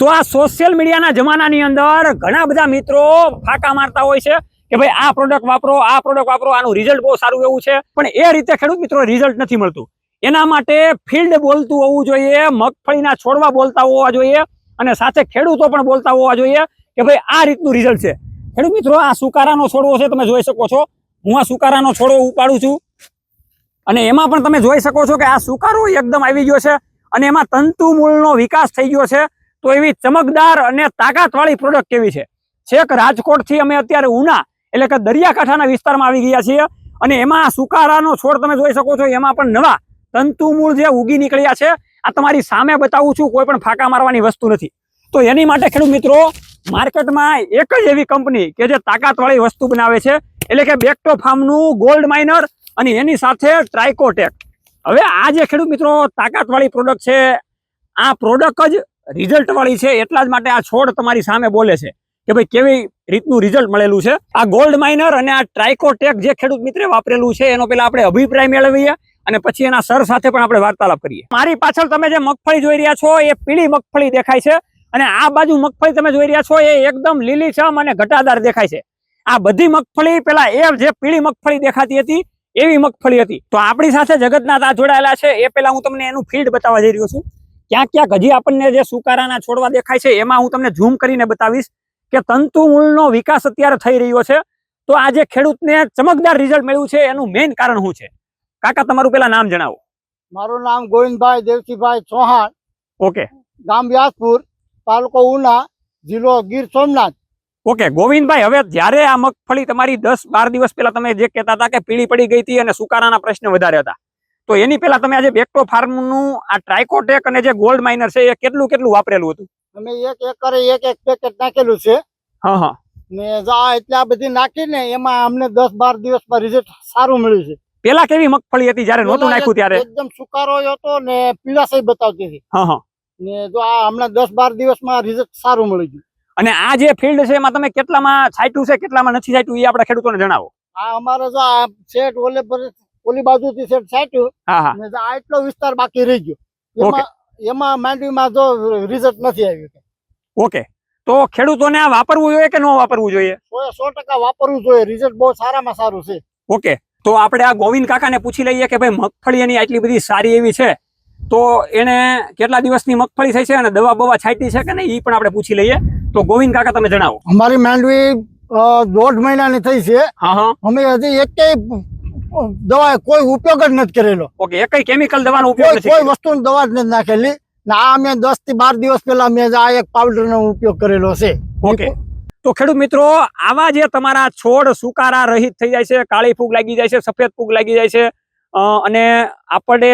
તો આ સોશિયલ મીડિયાના જમાનાની અંદર ઘણા બધા મિત્રો ફાંકા મારતા હોય છે કે ભાઈ આ પ્રોડક્ટ વાપરો, આનું રિઝલ્ટ બહુ સારું એવું છે, પણ એ રીતે ખેડૂત મિત્રો રિઝલ્ટ નથી મળતું. એના માટે ફિલ્ડ બોલતું હોવું જોઈએ, મગફળીના છોડવા બોલતા હોવા જોઈએ અને સાથે ખેડૂતો પણ બોલતા હોવા જોઈએ કે ભાઈ આ રીતનું રિઝલ્ટ છે. ખેડૂત મિત્રો, આ સુકારાનો છોડવો છે, તમે જોઈ શકો છો. હું આ સુકારાનો છોડવો ઉપાડું છું અને એમાં પણ તમે જોઈ શકો છો કે આ સુકારો એકદમ આવી ગયો છે અને એમાં તંતુ મૂળનો વિકાસ થઈ ગયો છે. તો એવી ચમકદાર અને તાકાતવાળી પ્રોડક્ટ કેવી છે. છેક રાજકોટથી અમે અત્યારે ઉના એટલે કે દરિયાકાંઠાના વિસ્તારમાં આવી ગયા છીએ અને એમાં સુકારાનો છોડ તમે જોઈ શકો છો. એમાં પણ નવા તંતુ મૂળ જે ઉગી નીકળ્યા છે. આ તમારી સામે બતાવું છું, કોઈ પણ ફાંકા મારવાની વસ્તુ નથી. તો એની માટે ખેડૂત મિત્રો, માર્કેટમાં એક જ એવી કંપની કે જે તાકાતવાળી વસ્તુ બનાવે છે, એટલે કે બેક્ટો ફાર્મનું ગોલ્ડ માઇનર અને એની સાથે ટ્રાઇકોટેક. હવે આ જે ખેડૂત મિત્રો તાકાતવાળી પ્રોડક્ટ છે, આ પ્રોડક્ટ જ રિઝલ્ટ વાળી છે. એટલા જ માટે આ છોડ તમારી સામે બોલે છે કે ભાઈ કેવી રીતનું રિઝલ્ટ મળેલું છે. આ ગોલ્ડ માઇનર અને આ ટ્રાઇકોટેક જે ખેડૂત મિત્રે વાપરેલું છે એનો પેલા આપણે અભિપ્રાય મેળવીએ અને પછી એના સર સાથે પણ આપણે વાર્તાલાપ કરીએ. મારી પાછળ તમે જે મગફળી જોઈ રહ્યા છો એ પીળી મગફળી દેખાય છે અને આ બાજુ મગફળી તમે જોઈ રહ્યા છો એ એકદમ લીલીછમ અને ઘટાદાર દેખાય છે. આ બધી મગફળી પેલા એ જે પીળી મગફળી દેખાતી હતી એવી મગફળી હતી. તો આપણી સાથે જગતનાથ આ જોડાયેલા છે. એ પેલા હું તમને એનું ફીલ્ડ બતાવવા જઈ રહ્યો છું. ક્યાંક ક્યાંક હજી આપણને જે સુકારાના છોડવા દેખાય છે એમાં હું તમને ઝૂમ કરીને બતાવીશ કે તંતુ મૂળનો વિકાસ અત્યારે થઈ રહ્યો છે. તો આ જે ખેડૂતને ચમકદાર રિઝલ્ટ મળ્યું છે એનું મેઇન કારણ શું છે? કાકા, તમારું પેલા નામ જણાવો. મારું નામ ગોવિંદભાઈ દેવસીભાઈ ચૌહાણ. ઓકે. ગામ વ્યાસપુર, તાલુકો ઉના, જિલ્લો ગીર સોમનાથ. ઓકે ગોવિંદભાઈ, હવે જ્યારે આ મગફળી તમારી 10-12 દિવસ પહેલા તમે જે કહેતા હતા કે પીળી પડી ગઈ હતી અને સુકારાના પ્રશ્ન વધારે હતા, તો એની પહેલા તમે આજે બેક્ટો ફાર્મનું આ ટ્રાઇકોટેક અને જે ગોલ્ડ માઇનર છે એ કેટલું વાપરેલું હતું? અમે 1 એકરે એક પેકેટ નાખેલું છે. હા હા. ને એટલે આ બધી નાખીને એમાં અમને 10-12 દિવસમાં રિઝલ્ટ સારું મળ્યું છે. પેલા કેવી મગફળી હતી જ્યારે નહોતું નાખ્યું ત્યારે? એકદમ સુકારો હતો ને પીળાશ બતાવતી હતી. હા હા. ને જો આ હમણાં 10-12 દિવસમાં રિઝલ્ટ સારું મળી ગયું. અને આ જે ફિલ્ડ છે એમાં તમે કેટલામાં છાંટ્યું છે, કેટલામાં નથી છાંટ્યું, એ આપણા ખેડૂતોને જણાવો. આ અમારે જો આ સેટ ઓલી બાજુથી સેટ છાંટ્યું. હા હા. ને આ એટલો વિસ્તાર બાકી રહી ગયો. એમાં માંડવીમાં જો રિઝલ્ટ નથી આવ્યું. ઓકે, તો ખેડૂતોને આ વાપરવું જોઈએ કે ન વાપરવું જોઈએ? 100% વાપરવું જોઈએ. રિઝલ્ટ બહુ સારામાં સારું છે. ઓકે, તો આપણે આ ગોવિંદ કાકાને પૂછી લઈએ કે ભાઈ મગફળી એની આટલી બધી સારી એવી છે તો એને કેટલા દિવસની મગફળી થઈ છે અને દવા બવા છાંટી છે કે નહીં એ પણ આપણે પૂછી લઈએ. તો ગોવિંદ કાકા, તમે જણાવો. અમારી માંડવી 1.5 મહિનાની થઈ છે. હા હા. અમે હજી એકેય દવા કોઈ ઉપયોગ જ નથી કરેલો. ઓકે, એકેય કેમિકલ દવાનો ઉપયોગ નથી? કોઈ વસ્તુની દવા જ નથી નાખેલી. આ અમે 10 થી 12 દિવસ પહેલા મેં આ એક પાવડર નો ઉપયોગ કરેલો છે. ઓકે, તો ખેડૂત મિત્રો, આવા જે તમારા છોડ સુકારા રહિત થઈ જાય છે, કાળી ફૂગ લાગી જાય છે, સફેદ ફૂગ લાગી જાય છે અને આપણે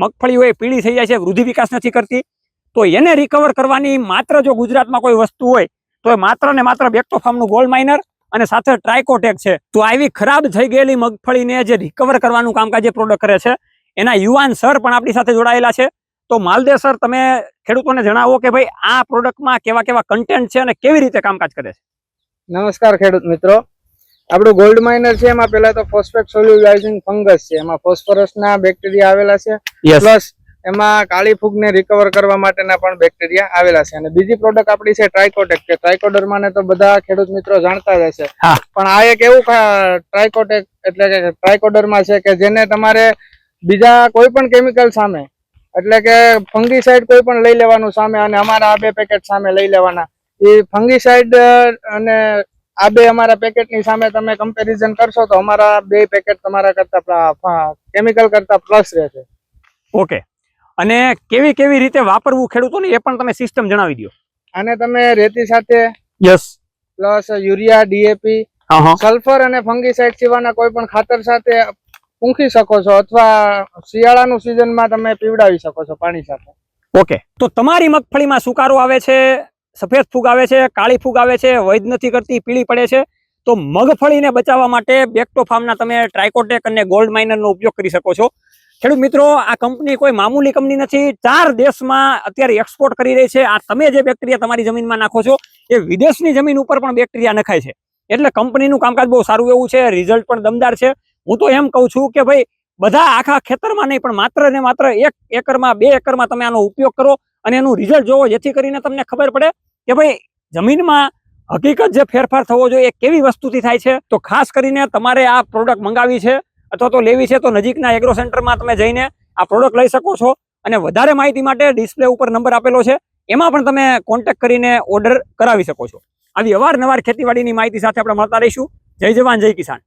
મગફળી હોય પીળી થઈ જાય છે, વૃદ્ધિ વિકાસ નથી કરતી, તો એને રિકવર કરવાની માત્ર જો ગુજરાતમાં કોઈ વસ્તુ હોય તો માત્ર ને માત્ર બેક્ટો ફાર્મનું ગોલ્ડ માઇનર અને સાથે ટ્રાઇકોટેક છે. તો આવી ખરાબ થઈ ગયેલી મગફળીને જે રિકવર કરવાનું કામકાજ જે પ્રોડક્ટ કરે છે એના યુવાન સર પણ આપણી સાથે જોડાયેલા છે. તો માલદેવ સર, તમે ખેડૂતોને જણાવો કે ભાઈ આ પ્રોડક્ટમાં કેવા કેવા કન્ટેન્ટ છે અને કેવી રીતે કામકાજ કરે છે. નમસ્કાર ખેડૂત મિત્રો, આપણું ગોલ્ડ માઇનર છે એમાં પહેલા તો ફોસ્ફેટ સોલ્યુલાઇઝિંગ ફંગસ છે. એમાં ફોસ્ફરસના બેક્ટેરિયા આવેલા છે, પ્લસ એમાં કાળી ફૂગને રિકવર કરવા માટેના પણ બેક્ટેરિયા આવેલા છે. અને બીજી પ્રોડક્ટ આપણી છે ટ્રાઇકોટેક. કે ટ્રાઇકોડર્મા ને તો બધા ખેડૂત મિત્રો જાણતા જ હશે, પણ આ એક એવું ટ્રાઇકોટેક એટલે કે ટ્રાઇકોડર્મા છે કે જેને તમારે બીજા કોઈ પણ કેમિકલ સામે એટલે કે ફંગીસાઇડ કોઈ પણ લઈ લેવાનું સામે, અને અમારા આ 2 પેકેટ સામે લઈ લેવાના. એ ફંગીસાઇડ અને આ 2 અમારા પેકેટની સામે તમે કમ્પેરિઝન કરશો તો અમારા 2 પેકેટ તમારા કરતા કેમિકલ કરતા પ્લસ રહેશે. ઓકે, અને કેવી કેવી રીતે વાપરવું ખેડૂતોને એ પણ તમે સિસ્ટમ જણાવી દો. આને તમે રેતી સાથે પ્લસ યુરિયા, ડીએપી, સલ્ફર અને ફંગીસાઇડ સિવાયના કોઈ પણ ખાતર સાથે ઊંખી શકો છો, અથવા શિયાળાનું સિઝનમાં તમે પીવડાવી શકો છો પાણી સાથે. ઓકે, તો તમારી મગફળીમાં સુકારો આવે છે, સફેદ ફૂગ આવે છે, કાળી ફૂગ આવે છે, વૈધ નથી કરતી, પીળી પડે છે, તો મગફળીને બચાવવા માટે બેક્ટો ફાર્મના તમે ટ્રાઇકોટેક અને ગોલ્ડ માઇનરનો ઉપયોગ કરી શકો છો. ખેડૂત મિત્રો, આ કંપની કોઈ મામૂલી કંપની નથી. 4 દેશમાં અત્યારે એક્સપોર્ટ કરી રહી છે. આ તમે જે બેક્ટેરિયા તમારી જમીનમાં નાખો છો એ વિદેશની જમીન ઉપર પણ બેક્ટેરિયા નખાય છે. એટલે કંપનીનું કામકાજ બહુ સારું એવું છે, રિઝલ્ટ પણ દમદાર છે. હું તો એમ કહું છું કે ભાઈ બધા આખા ખેતરમાં નહીં પણ માત્ર ને માત્ર 1 એકરમાં 2 એકરમાં તમે આનો ઉપયોગ કરો અને એનું રિઝલ્ટ જોવો, જેથી કરીને તમને ખબર પડે કે ભાઈ જમીનમાં હકીકત જે ફેરફાર થવો જોઈએ એ કેવી વસ્તુથી થાય છે. તો ખાસ કરીને તમારે આ પ્રોડક્ટ મંગાવી છે અથવા તો લેવી છે તો નજીકના એગ્રો સેન્ટરમાં તમે જઈને આ પ્રોડક્ટ લઈ શકો છો. અને વધારે માહિતી માટે ડિસ્પ્લે ઉપર નંબર આપેલો છે, એમાં પણ તમે કોન્ટેક્ટ કરીને ઓર્ડર કરાવી શકો છો. આવી અવારનવાર ખેતીવાડીની માહિતી સાથે આપણે મળતા રહીશું. જય જવાન જય કિસાન.